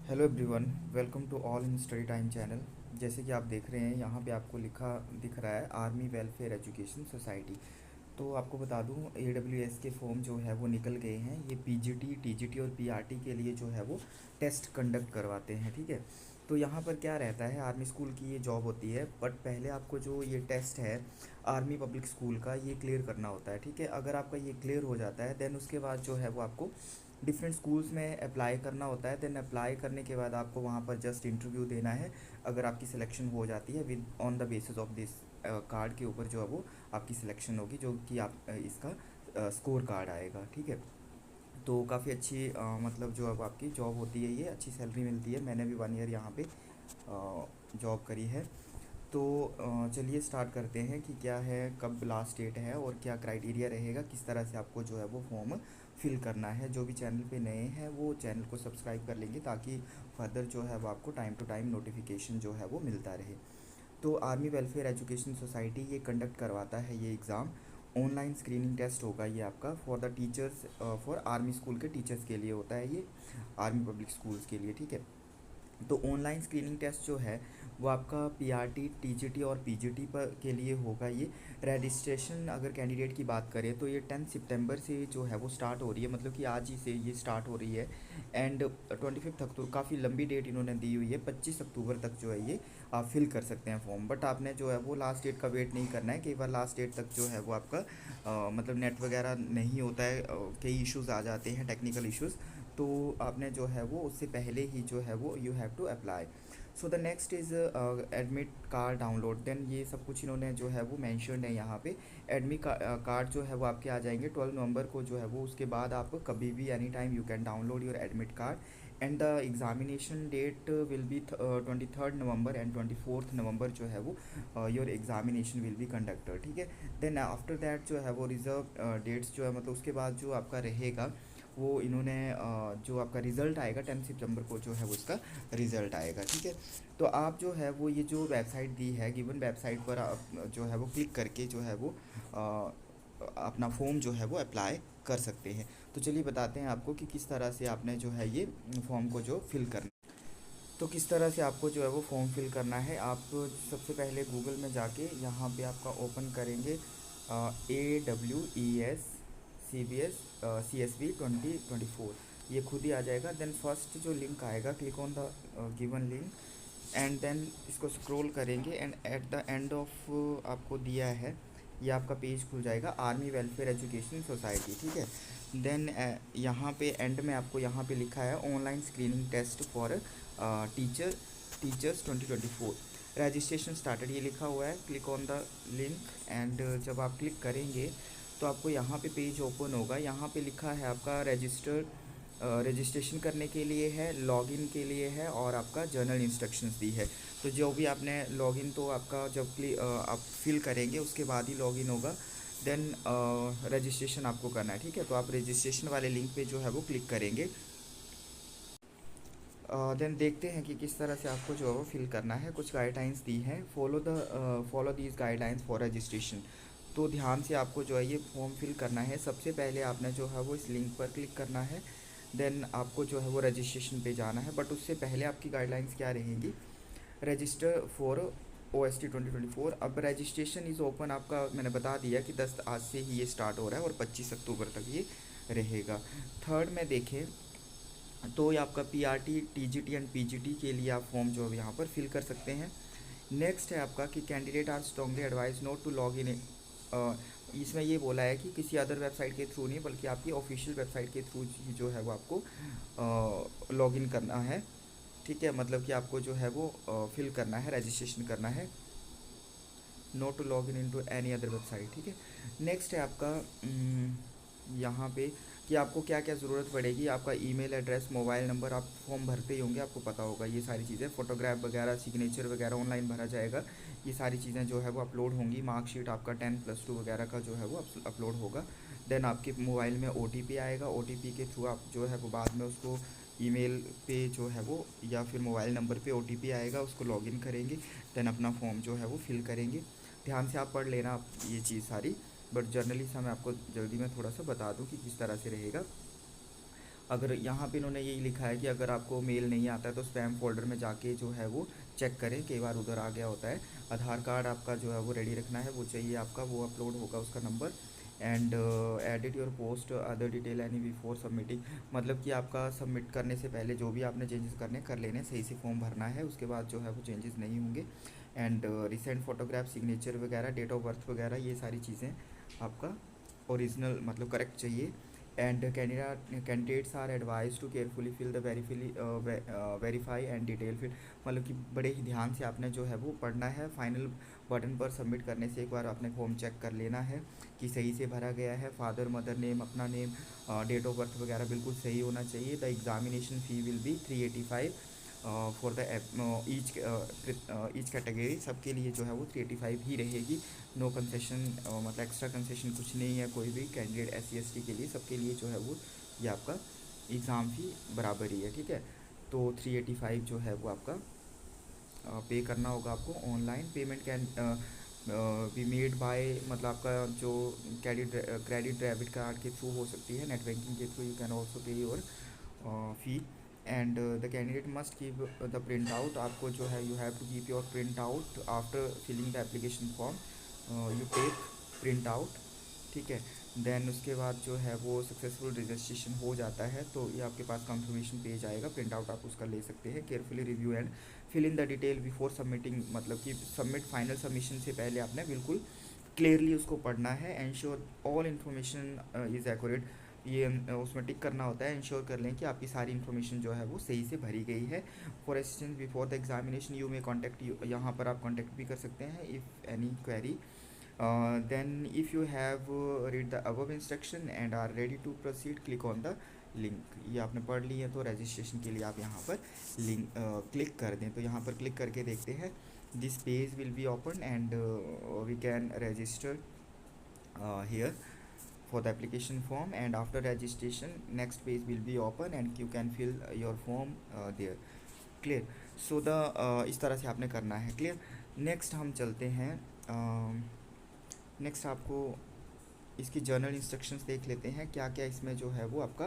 Hello everyone, welcome to all in study time channel. जैसे कि आप देख रहे हैं यहाँ पे आपको लिखा दिख रहा है आर्मी वेलफेयर एजुकेशन सोसाइटी। तो आपको बता दूँ AWS के फॉर्म जो है वो निकल गए हैं। ये PGT TGT और PRT के लिए जो है वो टेस्ट कंडक्ट करवाते हैं, ठीक है। तो यहाँ पर क्या रहता है, आर्मी स्कूल की ये जॉब होती है, बट पहले आपको जो ये टेस्ट है आर्मी पब्लिक स्कूल का ये क्लियर करना होता है, ठीक है। अगर आपका ये क्लियर हो जाता है देन उसके बाद जो है वो आपको डिफरेंट स्कूल्स में अप्लाई करना होता है। देन अप्लाई करने के बाद आपको वहाँ पर जस्ट इंटरव्यू देना है। अगर आपकी सिलेक्शन हो जाती है with on the basis of this card के ऊपर जो है वो आपकी सिलेक्शन होगी, जो कि आप इसका स्कोर कार्ड आएगा, ठीक है। तो काफ़ी अच्छी मतलब जो अब आपकी जॉब होती है, ये अच्छी सैलरी मिलती है। मैंने भी 1 ईयर यहाँ पे जॉब करी है। तो चलिए स्टार्ट करते हैं कि क्या है, कब लास्ट डेट है और क्या क्राइटेरिया रहेगा, किस तरह से आपको जो है वो फॉर्म फिल करना है। जो भी चैनल पे नए हैं वो चैनल को सब्सक्राइब कर लेंगे ताकि फर्दर जो है वो आपको टाइम टू टाइम नोटिफिकेशन जो है वो मिलता रहे। तो आर्मी वेलफेयर एजुकेशन सोसाइटी ये कंडक्ट करवाता है ये एग्ज़ाम। ऑनलाइन स्क्रीनिंग टेस्ट होगा ये आपका for the teachers, for army school के टीचर्स के लिए होता है ये, आर्मी पब्लिक स्कूल्स के लिए, ठीक है। तो ऑनलाइन स्क्रीनिंग टेस्ट जो है वो आपका PRT TGT और PGT पर के लिए होगा ये। रजिस्ट्रेशन अगर कैंडिडेट की बात करें तो ये 10 सितंबर से जो है वो स्टार्ट हो रही है, मतलब कि आज ही से ये स्टार्ट हो रही है। एंड 25 अक्टूबर, काफ़ी लंबी डेट इन्होंने दी हुई है, 25 अक्टूबर तक जो है ये आप फिल कर सकते हैं फॉर्म। बट आपने जो है वो लास्ट डेट का वेट नहीं करना है। कई बार लास्ट डेट तक जो है वो आपका मतलब नेट वगैरह नहीं होता है, कई इश्यूज़ आ जाते हैं, टेक्निकल इश्यूज़। तो आपने जो है वो उससे पहले ही जो है वो you have to apply. So the next is admit card download. Then ये सब कुछ इन्होंने जो है वो मैंशनड है यहाँ पे। एडमिट कार्ड जो है वो आपके आ जाएंगे 12 नवंबर को जो है वो। उसके बाद आप कभी भी any time you can download your admit card. And the examination date will be 23 November and 24 November जो है वो your examination will be conducted, ठीक है। देन आफ्टर दैट जो है वो रिजर्व डेट्स जो है, मतलब उसके बाद जो आपका रहेगा वो इन्होंने जो आपका रिज़ल्ट आएगा 10 सितंबर को जो है वो इसका रिज़ल्ट आएगा, ठीक है। तो आप जो है वो ये जो वेबसाइट दी है, गिवन वेबसाइट पर आप जो है वो क्लिक करके जो है वो अपना फॉर्म जो है वो अप्लाई कर सकते हैं। तो चलिए बताते हैं आपको कि किस तरह से आपने जो है ये फॉर्म को जो फिल करना। तो किस तरह से आपको जो है वो फॉर्म फिल करना है, आप सबसे पहले गूगल में जाके यहाँ पे आपका ओपन करेंगे AWES CBS CSV 2024, ये खुद ही आ जाएगा। देन फर्स्ट जो लिंक आएगा, click on the given link and then इसको स्क्रॉल करेंगे and at the end of आपको दिया है, ये आपका पेज खुल जाएगा आर्मी वेलफेयर एजुकेशन सोसाइटी, ठीक है। देन यहाँ पे एंड में आपको यहाँ पे लिखा है online screening test for teachers 2024, registration started, ये लिखा हुआ है। Click on the link and जब आप क्लिक करेंगे तो आपको यहाँ पे पेज ओपन होगा। यहाँ पे लिखा है आपका रजिस्ट्रेशन करने के लिए है, लॉगिन के लिए है और आपका जर्नल इंस्ट्रक्शंस दी है। तो जो भी आपने लॉगिन, तो आपका जब आप फिल करेंगे उसके बाद ही लॉगिन होगा। देन रजिस्ट्रेशन आपको करना है, ठीक है। तो आप रजिस्ट्रेशन वाले लिंक पे जो है वो क्लिक करेंगे। देन देखते हैं कि किस तरह से आपको जो है वो फिल करना है। कुछ गाइडलाइंस दी हैं, follow these guidelines for registration. तो ध्यान से आपको जो है ये फॉर्म फिल करना है। सबसे पहले आपने जो है वो इस लिंक पर क्लिक करना है। देन आपको जो है वो रजिस्ट्रेशन पे जाना है, बट उससे पहले आपकी गाइडलाइंस क्या रहेंगी, रजिस्टर फॉर OST 2024। अब रजिस्ट्रेशन इज़ ओपन, आपका मैंने बता दिया कि 10 आज से ही ये स्टार्ट हो रहा है और 25 अक्टूबर तक ये रहेगा। थर्ड में देखें तो ये आपका PRT TGT एंड PGT के लिए आप फॉर्म जो है यहाँ पर फिल कर सकते हैं। नेक्स्ट है आपका कि candidate are strongly advise not to log in. इसमें ये बोला है कि किसी अदर वेबसाइट के थ्रू नहीं, बल्कि आपकी ऑफिशियल वेबसाइट के थ्रू ही जो है वो आपको लॉग इन करना है, ठीक है। मतलब कि आपको जो है वो फिल करना है, रजिस्ट्रेशन करना है, not to log in to any other website, ठीक है। नेक्स्ट है आपका यहाँ पे कि आपको क्या क्या ज़रूरत पड़ेगी, आपका ईमेल एड्रेस, मोबाइल नंबर, आप फॉर्म भरते ही होंगे, आपको पता होगा ये सारी चीज़ें, फ़ोटोग्राफ वगैरह, सिग्नेचर वगैरह ऑनलाइन भरा जाएगा, ये सारी चीज़ें जो है वो अपलोड होंगी। मार्कशीट आपका 10+2 वगैरह का जो है वो अपलोड होगा। देन आपके मोबाइल में OTP आएगा, OTP के थ्रू आप जो है वो बाद में उसको ईमेल पे जो है वो या फिर मोबाइल नंबर पे OTP आएगा, उसको लॉगिन करेंगे। देन अपना फॉर्म जो है वो फिल करेंगे। ध्यान से आप पढ़ लेना आप ये चीज़ सारी, बट जर्नली से मैं आपको जल्दी में थोड़ा सा बता दूं कि किस तरह से रहेगा। अगर यहाँ पे इन्होंने यही लिखा है कि अगर आपको मेल नहीं आता है तो स्पैम फोल्डर में जाके जो है वो चेक करें, कई बार उधर आ गया होता है। आधार कार्ड आपका जो है वो रेडी रखना है, वो चाहिए आपका, वो अपलोड होगा उसका number. And edit your post other detail any before submitting, मतलब कि आपका सबमिट करने से पहले जो भी आपने चेंजेस करने कर लेने, सही से फॉर्म भरना है, उसके बाद जो है वो चेंजेस नहीं होंगे। एंड रिसेंट फोटोग्राफ, सिग्नेचर वगैरह, डेट ऑफ बर्थ वगैरह, ये सारी चीज़ें आपका ओरिजिनल मतलब करेक्ट चाहिए। And candidates are advise to carefully fill the verify and detail fill, मतलब कि बड़े ही ध्यान से आपने जो है वो पढ़ना है। फाइनल बटन पर सबमिट करने से एक बार आपने फॉर्म चेक कर लेना है कि सही से भरा गया है। फादर मदर नेम, अपना नेम, डेट ऑफ बर्थ वगैरह बिल्कुल सही होना चाहिए। The examination fee will be 385 for the each category, सबके लिए जो है वो 385 ही रहेगी। नो कंसेशन, मतलब एक्स्ट्रा कंसेशन कुछ नहीं है कोई भी कैंडिडेट SC ST के लिए, सबके लिए जो है वो ये आपका एग्ज़ाम फ़ी बराबर ही है, ठीक है। तो 385 जो है वो आपका पे करना होगा आपको। Online payment can be made by, मतलब आपका जो क्रेडिट डेबिट कार्ड के थ्रू हो सकती है, नेट बैंकिंग के through you can also pay your fee. And the candidate must keep the print out, आपको जो है you have to keep your print out after filling the application form, you take print out, ठीक है। Then उसके बाद जो है वो सक्सेसफुल रजिस्ट्रेशन हो जाता है तो ये आपके पास कंफर्मेशन पेज आएगा, प्रिंट आउट आप उसका ले सकते हैं। Carefully review and fill in the detail before submitting, मतलब कि सबमिट फाइनल सबमिशन से पहले आपने बिल्कुल क्लियरली उसको पढ़ना है। Ensure all information is accurate, ये उसमें टिक करना होता है। इंश्योर कर लें कि आपकी सारी इन्फॉर्मेशन जो है वो सही से भरी गई है। For assistance before the examination you may contact, यहाँ पर आप कॉन्टैक्ट भी कर सकते हैं if any query. Then if you have read the above instruction and are ready to proceed, click on the link। ये आपने पढ़ ली है तो रजिस्ट्रेशन के लिए आप यहाँ पर लिंक क्लिक कर दें। तो यहाँ पर क्लिक करके देखते हैं, this page will be open and we can register here for the application form, and after registration next page will be open and you can fill your form there। clear? so the इस तरह से आपने करना है। clear? next हम चलते हैं, next आपको इसकी जर्नल इंस्ट्रक्शंस देख लेते हैं, क्या क्या इसमें जो है वो आपका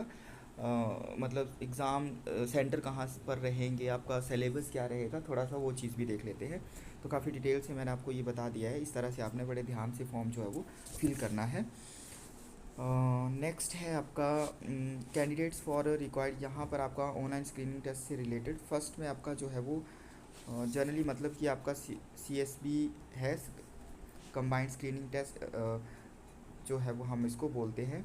मतलब एग्ज़ाम सेंटर कहाँ पर रहेंगे, आपका सिलेबस क्या रहेगा, थोड़ा सा वो चीज़ भी देख लेते हैं। तो काफ़ी डिटेल से मैंने आपको ये बता दिया है, इस तरह से आपने बड़े ध्यान से फॉर्म जो है वो फिल करना है। नेक्स्ट है आपका कैंडिडेट्स फॉर रिक्वायर्ड, यहाँ पर आपका ऑनलाइन स्क्रीनिंग टेस्ट से रिलेटेड फर्स्ट में आपका जो है वो जनरली मतलब कि आपका CSB है, कंबाइंड स्क्रीनिंग टेस्ट जो है वो हम इसको बोलते हैं,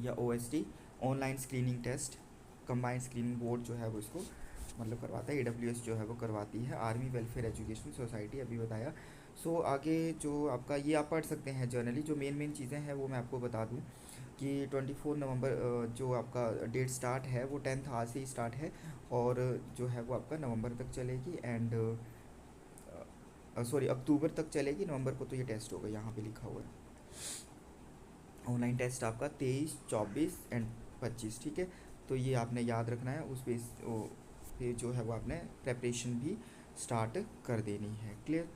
या OST, online screening test. Combined screening board जो है वो इसको मतलब करवाता है, AWS जो है वो करवाती है, आर्मी वेलफेयर एजुकेशन सोसाइटी, अभी बताया। आगे जो आपका ये आप पढ़ सकते हैं जर्नली, जो मेन चीज़ें हैं वो मैं आपको बता दूं कि 24 नवंबर जो आपका डेट स्टार्ट है वो 10th आज से ही स्टार्ट है, और जो है वो आपका नवंबर तक चलेगी, एंड सॉरी अक्टूबर तक चलेगी, नवंबर को तो ये टेस्ट होगा, यहाँ पे लिखा हुआ है। ऑनलाइन टेस्ट आपका 23, 24 एंड 25, ठीक है। तो ये आपने याद रखना है, उस बेस फिर जो है वो आपने प्रेपरेशन भी स्टार्ट कर देनी है। Clear?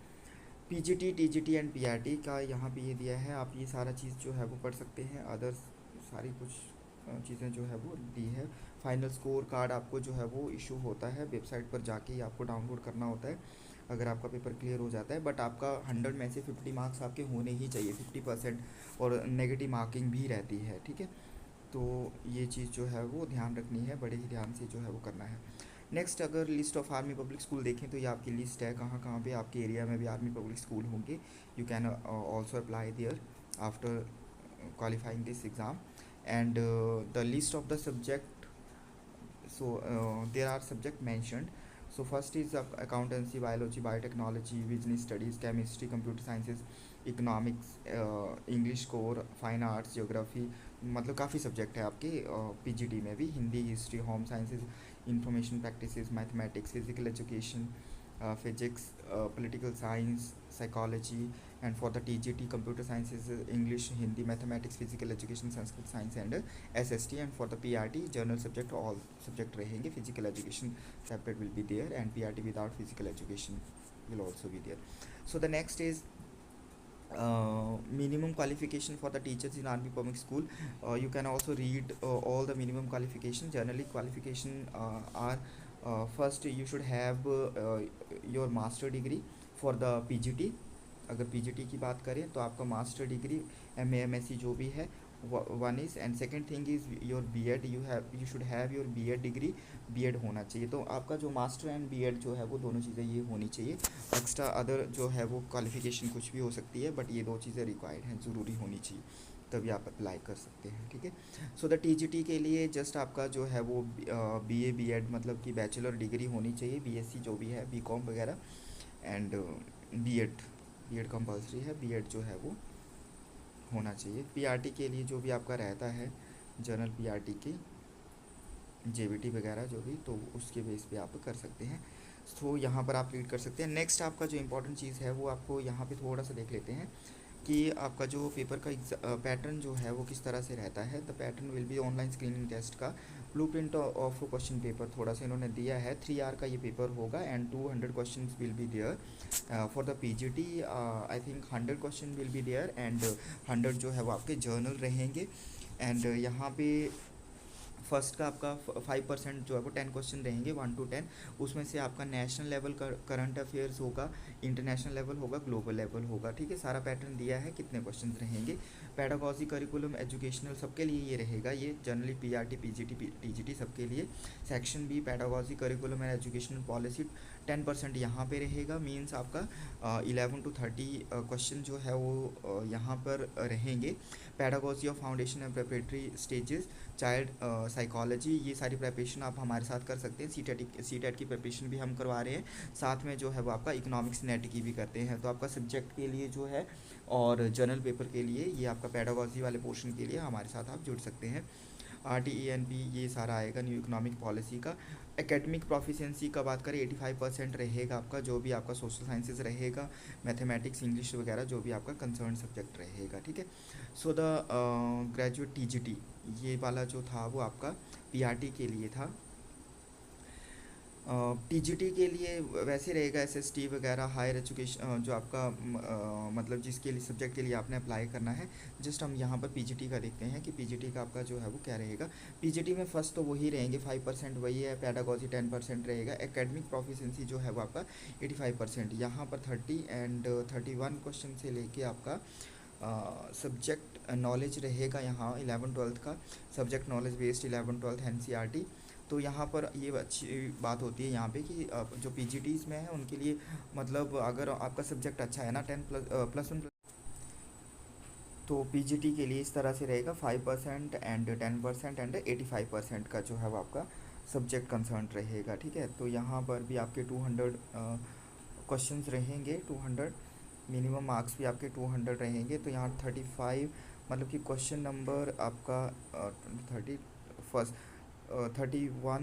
PGT, TGT and PRT का यहाँ पे ये दिया है, आप ये सारा चीज़ जो है वो पढ़ सकते हैं। अदर्स सारी कुछ चीज़ें जो है वो दी है। फाइनल स्कोर कार्ड आपको जो है वो इशू होता है, वेबसाइट पर जाके ही आपको डाउनलोड करना होता है अगर आपका पेपर क्लियर हो जाता है। बट आपका 100 में से 50 मार्क्स आपके होने ही चाहिए, 50%, और नेगेटिव मार्किंग भी रहती है, ठीक है। तो ये चीज़ जो है वो ध्यान रखनी है, बड़े ही ध्यान से जो है वो करना है। नेक्स्ट, अगर list of army public school देखें तो ये आपकी लिस्ट है, कहाँ कहाँ पे आपके एरिया में भी आर्मी पब्लिक स्कूल होंगे। You can also apply there after qualifying this exam, and the list of the subject, there are subject mentioned. So first is accountancy, biology, biotechnology, business studies, chemistry, computer sciences, economics, English core, fine arts, geography, मतलब काफ़ी subject है आपके PGT में भी, Hindi, history, home sciences, information practices, mathematics, physical education, physics, political science, psychology, and for the TGT computer science is English, Hindi, mathematics, physical education, Sanskrit, science and SST, and for the PRT general subject all subject रहेंगे, physical education separate will be there, and PRT without physical education will also be there. So the next is minimum qualification for the teachers in army public school. You can also read all the minimum qualification. Generally qualification are, first you should have your master degree for the PGT. अगर PGT की बात करें तो आपका master degree M A M S C जो भी है one is, and second thing is your B Ed, you should have your B Ed degree, B Ed होना चाहिए। तो आपका जो मास्टर एंड बी एड जो है वो दोनों चीज़ें ये होनी चाहिए। एक्स्ट्रा अदर जो है वो क्वालिफिकेशन कुछ भी हो सकती है, बट ये दो चीज़ें रिक्वायर्ड हैं, ज़रूरी होनी चाहिए, तभी आप अप्लाई कर सकते हैं। ठीक है। सो द टीजीटी के लिए जस्ट आपका जो है वो बीए बीएड मतलब कि बैचलर डिग्री होनी चाहिए, बीएससी जो भी है, बीकॉम वगैरह, एंड बीएड, बीएड कंपलसरी है, बीएड जो है वो होना चाहिए। पीआरटी के लिए जो भी आपका रहता है, जनरल पीआरटी की जेबीटी वगैरह जो भी, तो उसके बेस पे आप कर सकते हैं। तो यहाँ पर आप रीड कर सकते हैं। नेक्स्ट आपका जो इम्पोर्टेंट चीज़ है वो आपको यहाँ पे थोड़ा सा देख लेते हैं कि आपका जो पेपर का पैटर्न जो है वो किस तरह से रहता है। The pattern will be online screening test का ब्लूप्रिंट ऑफ क्वेश्चन पेपर थोड़ा सा इन्होंने दिया है। 3 आवर का ये पेपर होगा and 200 question will be there for the PGT. I think 100 question will be there and 100 जो है वो आपके जर्नल रहेंगे। एंड यहाँ पे फर्स्ट का आपका 5% जो है वो 10 क्वेश्चन रहेंगे, 1 to 10। उसमें से आपका नेशनल लेवल का करंट अफेयर्स होगा, इंटरनेशनल लेवल होगा, ग्लोबल लेवल होगा। ठीक है, सारा पैटर्न दिया है कितने क्वेश्चन रहेंगे। पेडागॉजी करिकुलम एजुकेशनल सबके लिए ये रहेगा, ये जनरली पीआरटी पीजीटी टीजीटी सबके लिए। Section B pedagogy curriculum and educational policy 10% यहाँ पे रहेगा, मीन्स आपका 11 to 30 क्वेश्चन जो है वो यहाँ पर रहेंगे। Pedagogy of foundation and preparatory stages, child psychology, ये सारी प्रिपरेशन आप हमारे साथ कर सकते हैं। सी टेट की प्रिपरेशन भी हम करवा रहे हैं, साथ में जो है वो आपका इकोनॉमिक्स नेट की भी करते हैं। तो आपका सब्जेक्ट के लिए जो है और जनरल पेपर के लिए ये आपका पेडागॉजी वाले पोर्शन के लिए हमारे साथ आप जुड़ सकते हैं। RTENP ये सारा आएगा न्यू इकोनॉमिक पॉलिसी का। एकेडमिक प्रोफिशिएंसी का बात करें 85% रहेगा आपका, जो भी आपका सोशल साइंसेज रहेगा, मैथमेटिक्स, इंग्लिश वगैरह जो भी आपका कंसर्न सब्जेक्ट रहेगा। ठीक है। सो द ग्रेजुएट टीजीटी ये वाला जो था वो आपका पीआरटी के लिए था। टीजीटी के लिए वैसे रहेगा एसएसटी वगैरह, हायर एजुकेशन जो आपका मतलब जिसके लिए सब्जेक्ट के लिए आपने अप्लाई करना है। जस्ट हम यहाँ पर पीजीटी का देखते हैं कि पीजीटी का आपका जो है वो क्या रहेगा। पीजीटी में फर्स्ट तो वही रहेंगे, 5% वही है, पेडागॉजी 10% रहेगा। एकेडमिक प्रोफिशिएंसी जो है वो आपका 85%, यहाँ पर 30 एंड 31 क्वेश्चन से लेके आपका सब्जेक्ट नॉलेज रहेगा यहाँ 11-12 का, सब्जेक्ट नॉलेज बेस्ड 11-12 एनसीईआरटी। तो यहाँ पर ये अच्छी बात होती है यहाँ पे कि जो पीजीटीज़ में है उनके लिए मतलब अगर आपका सब्जेक्ट अच्छा है ना 10++1, तो पीजीटी के लिए इस तरह से रहेगा 5% एंड 10% एंड 85% का जो है वो आपका सब्जेक्ट कंसर्न रहेगा। ठीक है। तो यहाँ पर भी आपके 200 क्वेश्चंस रहेंगे, 200 मिनिमम मार्क्स भी आपके 200 रहेंगे। तो यहाँ 35 मतलब कि क्वेश्चन नंबर आपका 31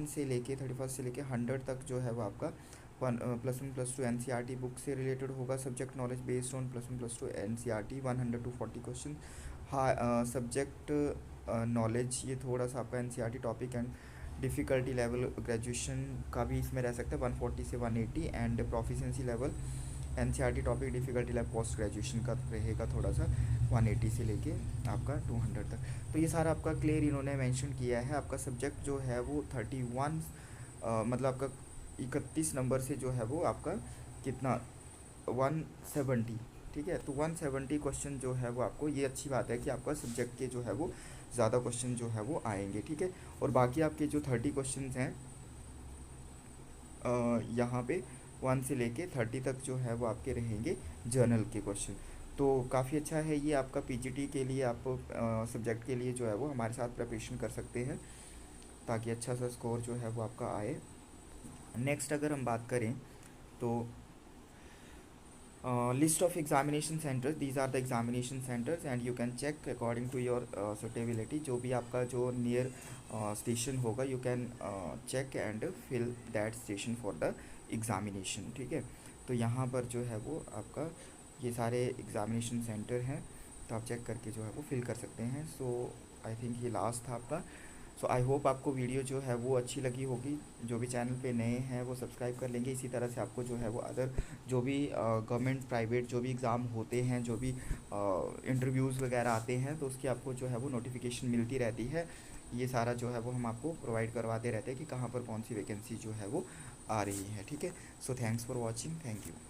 से लेके 31 से लेके 100 तक जो है वो आपका +1+2 एनसीईआरटी बुक से रिलेटेड होगा। Subject knowledge based on +1+2 NCERT 100 to 40 question. हाँ, सब्जेक्ट नॉलेज ये थोड़ा सा आपका NCERT topic and difficulty level graduation का भी इसमें रह सकता है 140 से 180, and proficiency level NCERT topic difficulty level post graduation का रहेगा थोड़ा सा 180 से लेके आपका 200 तक। तो ये सारा आपका क्लियर इन्होंने मेंशन किया है। आपका सब्जेक्ट जो है वो 31 मतलब आपका 31 नंबर से जो है वो आपका कितना 170। ठीक है। तो 170 क्वेश्चन जो है वो आपको, ये अच्छी बात है कि आपका सब्जेक्ट के जो है वो ज़्यादा क्वेश्चन जो है वो आएंगे। ठीक है। और बाकी आपके जो 30 क्वेश्चन हैं यहाँ पे 1 से लेके 30 तक जो है वो आपके रहेंगे जर्नल के क्वेश्चन। तो काफ़ी अच्छा है ये आपका पीजीटी के लिए, आप सब्जेक्ट के लिए जो है वो हमारे साथ प्रिपरेशन कर सकते हैं ताकि अच्छा सा स्कोर जो है वो आपका आए। नेक्स्ट अगर हम बात करें तो list of examination centres, these are the examination centres and you can check according to your suitability. जो भी आपका जो नियर स्टेशन होगा you can check and fill that station for the examination. ठीक है। तो यहाँ पर जो है वो आपका ये सारे एग्जामिनेशन सेंटर हैं, तो आप चेक करके जो है वो फिल कर सकते हैं। सो आई थिंक ये लास्ट था आपका। सो आई होप आपको वीडियो जो है वो अच्छी लगी होगी। जो भी चैनल पे नए हैं वो सब्सक्राइब कर लेंगे। इसी तरह से आपको जो है वो अदर जो भी गवर्नमेंट प्राइवेट जो भी एग्ज़ाम होते हैं, जो भी इंटरव्यूज़ वगैरह आते हैं, तो उसकी आपको जो है वो नोटिफिकेशन मिलती रहती है। ये सारा जो है वो हम आपको प्रोवाइड करवाते रहते हैं कि कहाँ पर कौन सी वैकेंसी जो है वो आ रही है। ठीक है, so thanks for watching, thank you.